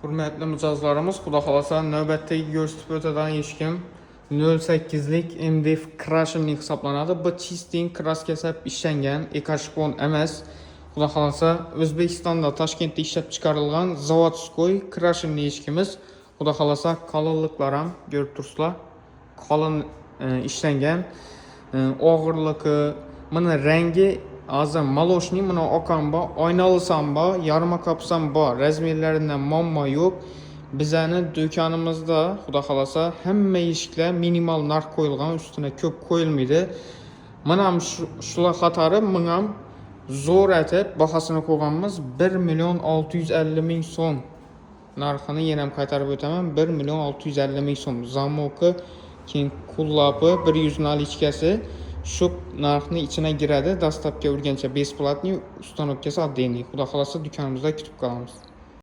Hürmetli mijozlarimiz, Xudo xolasa navbatdagi ko'rsatib o'tadigan eshkim 08lik MDF krasherning hisoblanadi. Bu chisting kraskasi ishlangan, ekashpon emas. Xudo xolasa O'zbekistonda Toshkentda ishlab chiqarilgan zavodskoy krasherning eshikimiz. Xudo xolasa qalinliklar ham ko'rib tursizlar. Qalin ishlangan. Og'irligi, mana rangi hozir maloshning, mana oqam bor, oynalisam bor, yarmarkapsam bor. Razmerlaridan muammo yo'q. Bizning do'konimizda Xudo xolasa hamma eshiklar minimal narx qo'yilgan, ustuna ko'p qo'yilmaydi. Mana ham shular qatori men ham zo'r etib bahosini qo'yganmiz 1.650.000 so'm. Narxini yana ham qaytarib o'taman, 1.650.000 so'm. Zamoki, keyin kullapi 100 nalichkasi shu narxni ichine giradi. Dastlabki urgancha besplatniy, ustanovkasi отдельный. Xudo xolasa do'konimizda kutib qolamiz.